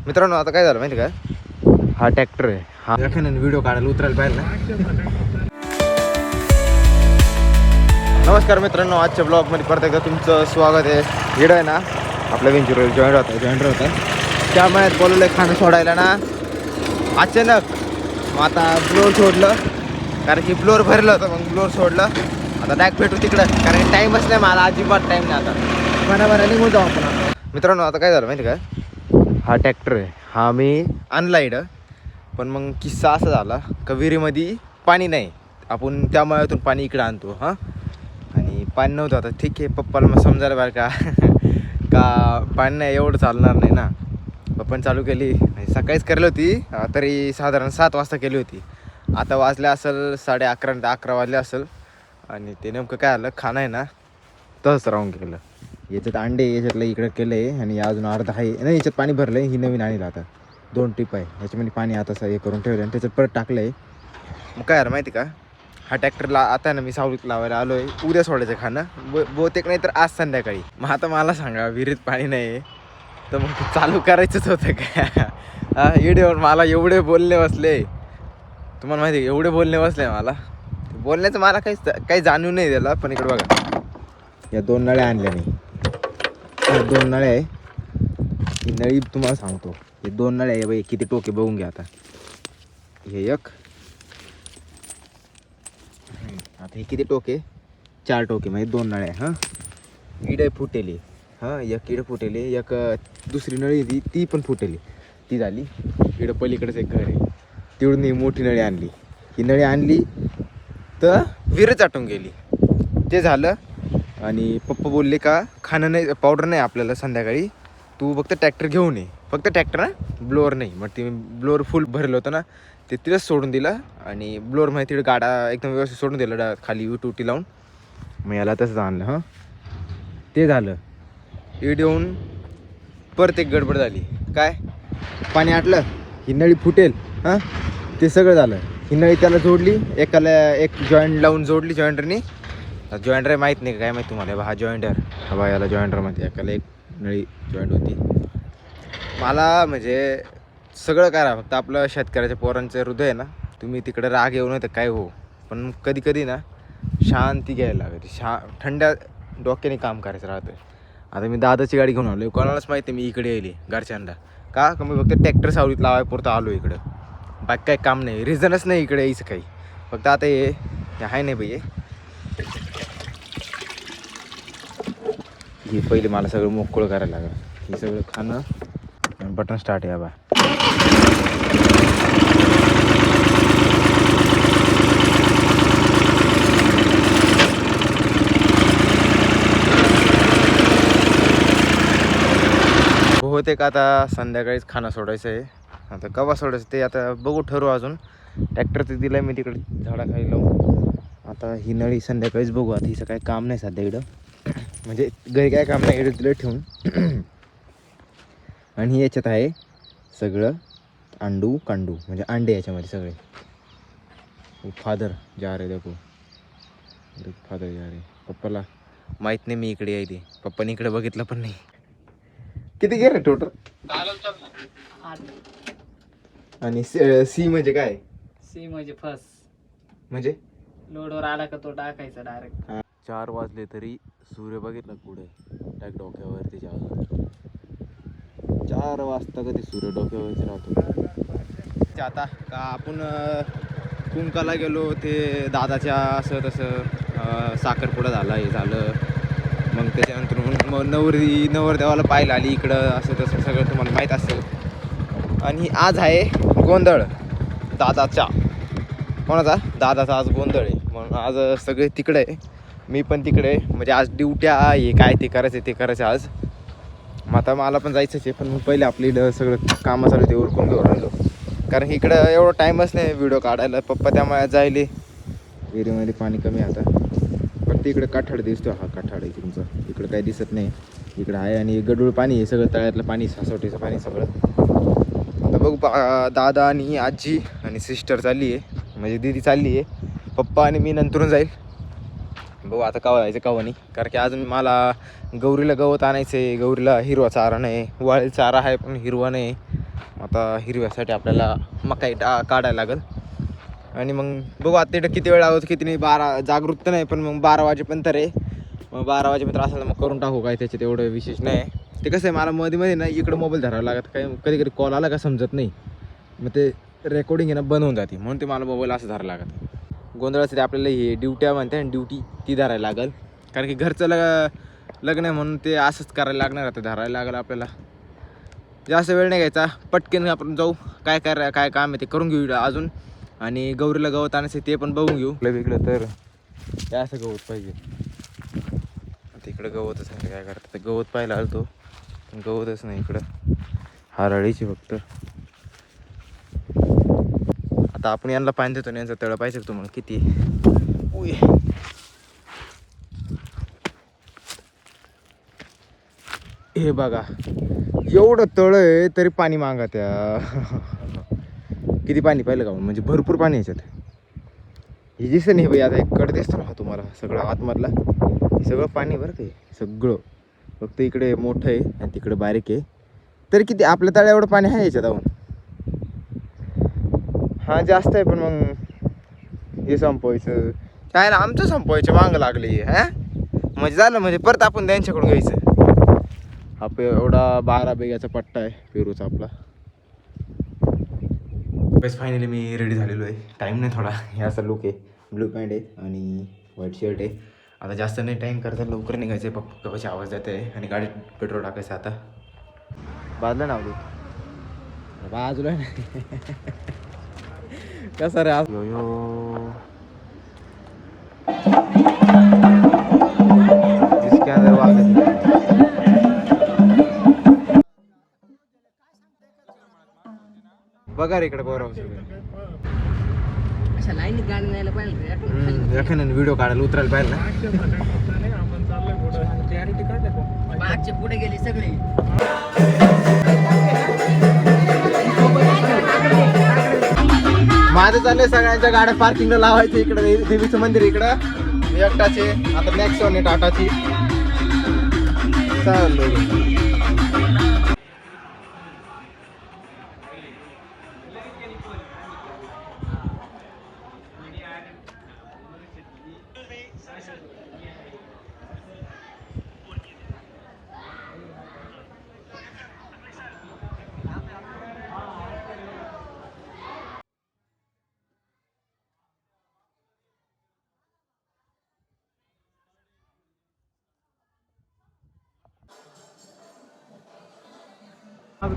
मित्रांनो आता काय झालं माहिती का, हा ट्रॅक्टर आहे हा एखाद्याने व्हिडिओ काढायला उतरायला पाहिजे ना. नमस्कार मित्रांनो, आजच्या ब्लॉगमध्ये परत एकदा तुमचं स्वागत आहे. व्हिडिओ आहे ना आपल्या वेंचुरवर जॉईंट होता त्या मयात बोलवलं खाणं सोडायला ना. अचानक मग आता ब्लोअर सोडलं, कारण की ब्लोअर भरलं होतं. मग ब्लोअर सोडलं, आता डायरेक्ट भेटू तिकडं, कारण टाईमच नाही मला, अजिबात टाईम नाही. आता बरोबर निघून जाऊ आपण. मित्रांनो आता काय झालं माहिती का, हा ट्रॅक्टर आहे हा मी आणला इकडं. पण मग किस्सा असा झाला का विहिरीमध्ये पाणी नाही, आपण त्या मळ्यातून पाणी इकडं आणतो हां. आणि पाणी नव्हतं. आता ठीक आहे, पप्पाला मग समजायला बरं का का पाणी नाही एवढं चालणार नाही ना. पप्पाने चालू केली, सकाळीच करली होती, तरी साधारण 7 वाजता केली होती. आता वाजले असेल 11:30 वाजले असेल. आणि ते नेमकं काय आलं, खाणं आहे ना तसंच राहून गेलं. याच्यात अंडे याच्यातलं इकडं केलं आहे आणि अजून अर्धा आहे नाही, याच्यात पाणी भरलं आहे. ही नवीन आणलं आता 2 टिप आहे ह्याच्यामध्ये पाणी आता हे करून ठेवलं आणि त्याच्यात परत टाकलं आहे. मग काय यार माहिती का, हा ट्रॅक्टरला आता ना मी सावलीत लावायला आलो आहे, उद्या सोडायचं खाणं बहुतेक नाही तर आज संध्याकाळी. मग आता मला सांगा, विहिरीत पाणी नाही तर मग चालू करायचंच होतं का? हा व्हिडिओवर मला एवढे बोलणे बसले, तुम्हाला माहिती आहे एवढे बोलणे बसले मला. बोलण्याचं मला काही जाणीव नाही त्याला. पण इकडे बघा, या 2 नळ्या आणल्या मी. 2 नळ्या आहे, ही नळी तुम्हाला सांगतो. हे 2 नळ्या आहे बाई, किती टोके बघून घ्या. आता हे एक, आता हे किती टोके, 4 टोके म्हणजे 2 नळ्या. हां इडे फुटेली, हां एक इडं फुटेली, एक दुसरी नळी ती पण फुटेली, ती झाली. इकडं पलीकडेच एक घर आहे, तिकडून ही मोठी नळी आणली. ही नळी आणली तर विहिरच आटून गेली, ते झालं. आणि पप्पा बोलले का खाणं नाही, पावडर नाही आपल्याला संध्याकाळी, तू फक्त ट्रॅक्टर घेऊन ये. फक्त ट्रॅक्टर ना, ब्लोअर नाही. मग ते ब्लोअर फुल भरलं होतं ना, ते तिथंच सोडून दिलं. आणि ब्लोअर माहिती तिकडे गाडा एकदम व्यवस्थित सोडून दिलं खाली टुटी लावून. मग याला तसंच आणलं. हां ते झालं. इकडे येऊन परत एक गडबड झाली. काय, पाणी आटलं, ही नळी फुटेल. हां ते सगळं झालं. ही नळी त्याला जोडली, एक जॉईंट लावून जोडली जॉईंटरनी. जॉईंटर आहे माहीत नाही काय माहीत तुम्हाला. हा जॉईंटर, हा बा याला जॉईंटरमध्ये एकाला एक नळी जॉईंट होती. मला म्हणजे सगळं करा, फक्त आपलं शेतकऱ्याच्या पोरांचं हृदय आहे ना. तुम्ही तिकडे राग येऊ नये तर काय हो, पण कधी कधी ना शांती घ्यायला लागते. थंड डोक्याने काम करायचं राहतं. आता मी दादाची गाडी घेऊन आलो, कोणालाच माहिती आहे मी इकडे येईल घरच्यांना. का मी फक्त ट्रॅक्टर सावलीत लावायपुरतं आलो इकडं, बाकी काही काम नाही, रिझनच नाही इकडे यायचं काही. फक्त आता हे आहे नाही बाई, हे पहिले मला सगळं मोकळं करायला लागलं. हे सगळं खाणं, बटन स्टार्ट आहे बा. बहुतेक आता संध्याकाळीच खाणं सोडायचं आहे. आता केव्हा सोडायचं ते आता बघू, ठरवू. अजून ट्रॅक्टरचं दिलं आहे मी तिकडे झाडाखाली लावून. आता ही नळी संध्याकाळीच बघू. आता हिचं काय काम नाही सध्या इकडं, म्हणजे घरी काय काम नाही, इकडे दिलं ठेवून. आणि याच्यात आहे सगळं कांडू म्हणजे अंडे याच्यामध्ये सगळे. फादर जा रे, देखो फादर जा रे. पप्पाला माहीत नाही मी इकडे यायचे, पप्पाने इकडे बघितलं पण नाही. किती गेले टोटल? आणि सी म्हणजे काय? सी म्हणजे फर्स्ट, म्हणजे लोडवर आला का तो टाकायचा डायरेक्ट. 4 वाजले तरी सूर्य बघितला पुढे डायरेक्ट डोक्यावरती. 4 वाजता कधी सूर्य डोक्यावरती राहतो. आता का आपण कुंकाला गेलो, ते दादाच्या असं तसं साखरपुडा झाला, हे झालं. मग त्याच्यानंतर मग नवरदेवाला पाहायला आली इकडं, असं तसं सगळं तुम्हाला माहीत असेल. आणि आज आहे गोंधळ दादाचा. कोणाचा? दादाचा आज गोंधळ आहे. म्हणून आज सगळे तिकडे आहे, मी पण तिकडे आहे. म्हणजे आज ड्युट्या हे काय ते करायचं आज. मग आता मला पण जायचंच आहे, पण मग पहिले आपली सगळं कामं चालू ते उरकून घेऊन राहिलो, कारण इकडं एवढं टाईमच नाही व्हिडिओ काढायला. पप्पा त्यामुळे जायले, विहिरीमध्ये पाणी कमी आता. फक्त इकडे काठाड दिसतो, हा काठाड आहे तुमचा, इकडं काही दिसत नाही. इकडं आहे आणि गडूळ पाणी आहे सगळं, तळ्यातलं पाणी, सासवटीचं पाणी सगळं. आता बघू, दादा आणि आजी आणि सिस्टर चालली आहे, म्हणजे दीदी चालली आहे. पप्पा आणि मी नंतरून जाईल. बघू आता केव्हा जायचं केव्हा नाही, कारण की अजून मला गौरीला गवत आणायचं आहे. गौरीला हिरवा चारा नाही, वाळेल चारा आहे पण हिरवा नाही. आता हिरव्यासाठी आपल्याला मकाई काढायला लागेल आणि मग बघू आता तिथं किती वेळ लागतो किती नाही 12 जागृत तर नाही पण मग 12 वाजेपर्यंत रे मग 12 वाजेपर्यंत असेल मग करून टाकू काय त्याच्यात एवढं विशेष नाही. ते कसं आहे मला मध्ये ना इकडं मोबाईल धरावा लागत काही कधी कधी कॉल आला का समजत नाही मग ते रेकॉर्डिंग आहे ना बंद होऊन जाते म्हणून ते मला मोबाईल असं धरायला लागत. गोंधळासाठी आपल्याला हे ड्युट्या म्हणते आणि ड्युटी ती धरायला लागेल कारण की घरचं लग्न आहे म्हणून ते असंच करायला लागणार आता धरायला लागेल आपल्याला. जास्त वेळ नाही घ्यायचा पटकन आपण जाऊ काय काम आहे ते करून घेऊ अजून आणि गौरीला गवत आणायचं ते पण बघून घेऊ. वेगळं तर ते असं गवत पाहिजे आता इकडं गवतच नाही काय करतात गवत पाहायला आलो तो पण गवतच नाही इकडं हरळीची फक्त. आता आपण यांना पाणी देतो आणि यांचा तळ पाहिजे तुम्हाला किती उय. हे बघा एवढं तळ आहे तरी पाणी मागा त्या किती पाणी पाहिलं का म्हणजे भरपूर पाणी याच्यात. हे दिसतं नाही भाई आता एक कड दिसतो ना तुम्हाला सगळं आतमधला हे सगळं पाणी बरं ते सगळं फक्त इकडे मोठं आहे आणि तिकडे बारीक आहे तरी किती आपल्या तळ्या एवढं पाणी आहे याच्यात जाऊन. हा जास्त आहे पण मग हे संपवायचं काय ना आमचं संपवायचं मागं लागले हा म्हणजे झालं म्हणजे परत आपण त्यांच्याकडून घ्यायचं. हा एवढा 12 बिघ्याचा पट्टा आहे पेरूचा आपला. बस फायनली मी रेडी झालेलो आहे. टाईम नाही थोडा हे असा लुक आहे ब्लू पॅन्ट आहे आणि व्हाईट शर्ट आहे. आता जास्त नाही टाईम करता लवकर निघायचं आहे पप्पा कशी आवाज देत आहे आणि गाडीत पेट्रोल टाकायचं आता. बाजलं नाव बाजूला कसं रे आज यो इसके अंदर वागत बघा रे इकडे बरं अशा लाईनीत गाडी न्यायला पाहिजे एखाद्याने व्हिडिओ काढायला उतरायला पाहिजे ना. मागचे पुढे गेले सगळे. माझं चाललंय सगळ्यांच्या गाड्या पार्किंगला लावायचं इकडे देवीचं मंदिर इकडं एकटाचे आता नेक्स्ट आहे टाटाची चाललं.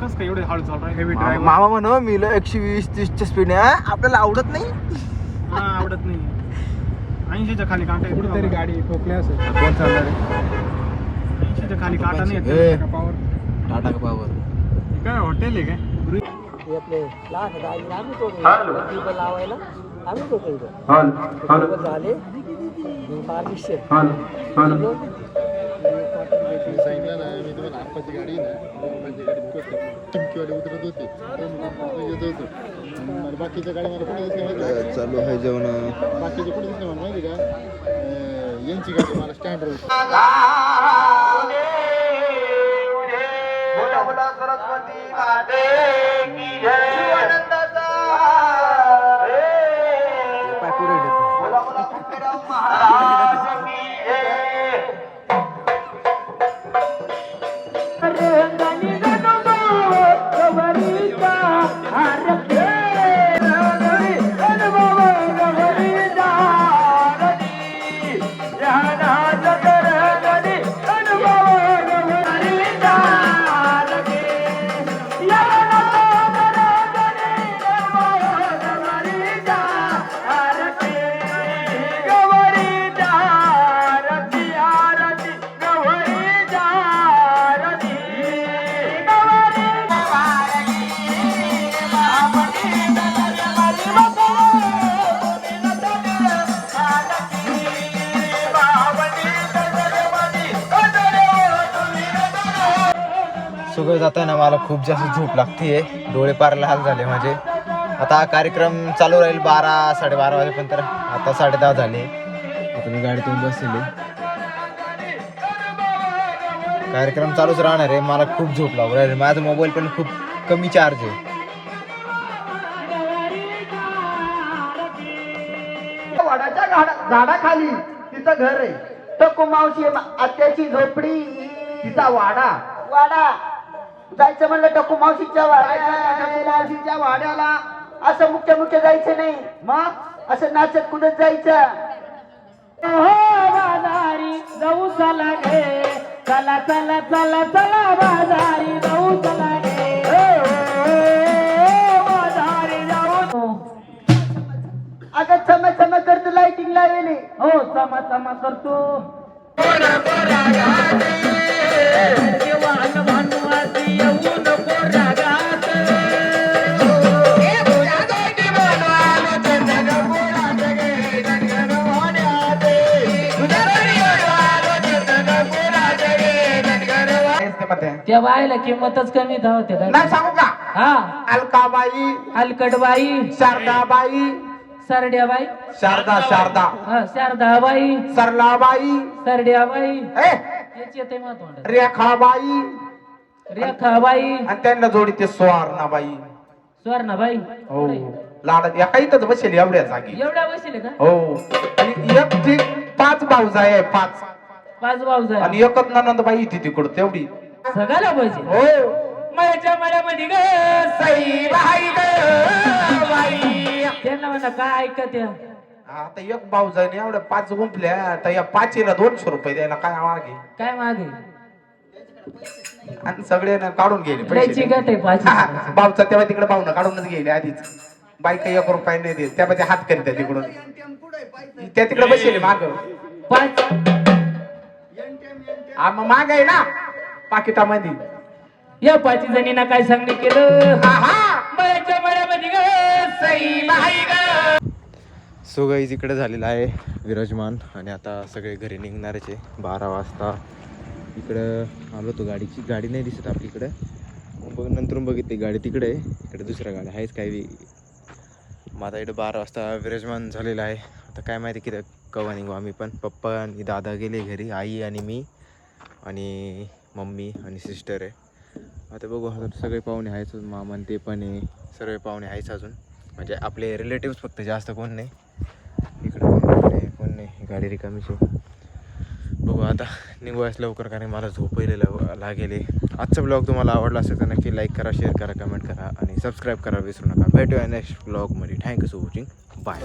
कसं काय एवढे हळू चालू आहे हेवी मामा म्हण मी 120-30च्या स्पीड आपल्याला आवडत नाही. हा आवडत नाही 80च्या खाली काटा कुठेतरी गाडी ठोकली असेल. कोण चालणार 80च्या खाली काटा नाही ए. येत का पावर. टाटा का पावर काय हॉटेल आहे काय हे आपले लहान गाडी आम्ही तो लावायला आम्ही तो इथं झाले 1200. सांगितलं ना मी तुम्हाला आप्पाची गाडी ना आप्पाची गाडी चिमकीवाले उतरत होते येत होतं मला बाकीच्या गाडी मला कुठे दिसली माहिती चालू आहे जेवण बाकीचे कुठे दिसले मला माहिती का यांची गाडी मला स्टँडवर होती. सगळं जाताना मला खूप जास्त झोप लागते डोळे पार लाल झाले म्हणजे. आता हा कार्यक्रम चालू राहील 12-12:30 वाजेपर्यंत. आता 10:30 झाले. आता मी गाडीतून बसलेली कार्यक्रम चालूच राहणार आहे. मला खूप झोप लागू राहिली. माझा मोबाईल पण खूप कमी चार्ज आहे. वडाच्या झाडाखाली तिचं घर आहे. टकू मावशी आत्याची झोपडी तिचा वाडा. जायचं म्हणलं टकू मावशीच्या वाड्याला. असं मुख्य जायचं नाही, मग असं नाचत कुठत जायचं. बाजारी जाऊ चला गे, चला चला चला चला बाजारी जाऊ चला गे, बाजारी जाऊ. अगं चम चम करतो, लाइटिंग लावली. हो चम चम करतो. त्या बाईला किंमतच कमी धावते. नाही सांगू का? हा, अलकाबाई, हलकटबाई, शारदाबाई, सरड्याबाई, शारदा, शारदाबाई, सरलाबाई, सरड्याबाई, ए, याची येते महत्व. रेखाबाई, रेखाबाई, आणि त्यांना जोडी ते सुवर्णाबाई. स्वर्णाबाई. हो, लाडत एका इथंच बसेल एवढ्या जागी. एवढ्या बसले का? हो, आणि एक ठीक 5 भाऊजा आहे, 5. 5 भाऊ झाले. आणि एकच ननंदबाई इथे तिकडं तेवढी. सगळ्याला पाहिजे. हो, माझ्या मळ्यामध्ये ग सई बाई ग बाई. त्यांना म्हणा काय ऐकत या. आता एक भाऊजाने एवढ्या 5 गुंपल्या, आता या 5ला 200 रुपये द्यायला काय मागे. काय मागे आणि सगळे ना काढून गेले द्यायची पैसे. गट आहे 5. भाऊचा तेव्हा तिकडे भाऊन काढूनच गेले आधीच. बायका 1 रुपया नाही देत, त्यामध्ये हात करीत तिकडून. त्या तिकडे बसले माग. 5 माग आहे ना पाकिटामध्ये. या 5 जणींना काय सांगणे केलं. माझ्या मळ्यामध्ये ग सई बाई ग. सो गाईज इकडे झालेला आहे विराजमान आणि आता सगळे घरी निघणारच आहे. 12 वाजता इकडं आलो तो. गाडी नाही दिसत आपली इकडं. मग नंतर बघितली गाडी तिकडे आहे. इकडे दुसऱ्या गाड्या आहेच काही. मग आता इकडे 12 वाजता विराजमान झालेला आहे. आता काय माहिती की कवा निघू आम्ही पण. पप्पा आणि दादा गेले घरी, आई आणि मी आणि मम्मी आणि सिस्टर आहे. आता बघू, आता सगळे पाहुणे आहेच, मामा आणि ते पण आहे, सर्व पाहुणे आहेच अजून. म्हणजे आपले रिलेटिव्स फक्त, जास्त कोण नाही. इकडं कोण नाही, गाडी रिकामीच आहे. बघू आता निघूयाच लवकर, कारण मला झोपायला लागेल. आजचा ब्लॉग तुम्हाला आवडला असेल तर नक्की लाईक करा, शेअर करा, कमेंट करा आणि सबस्क्राईब करा विसरू नका. भेटूया नेक्स्ट ब्लॉगमध्ये. Thank you for watching. बाय.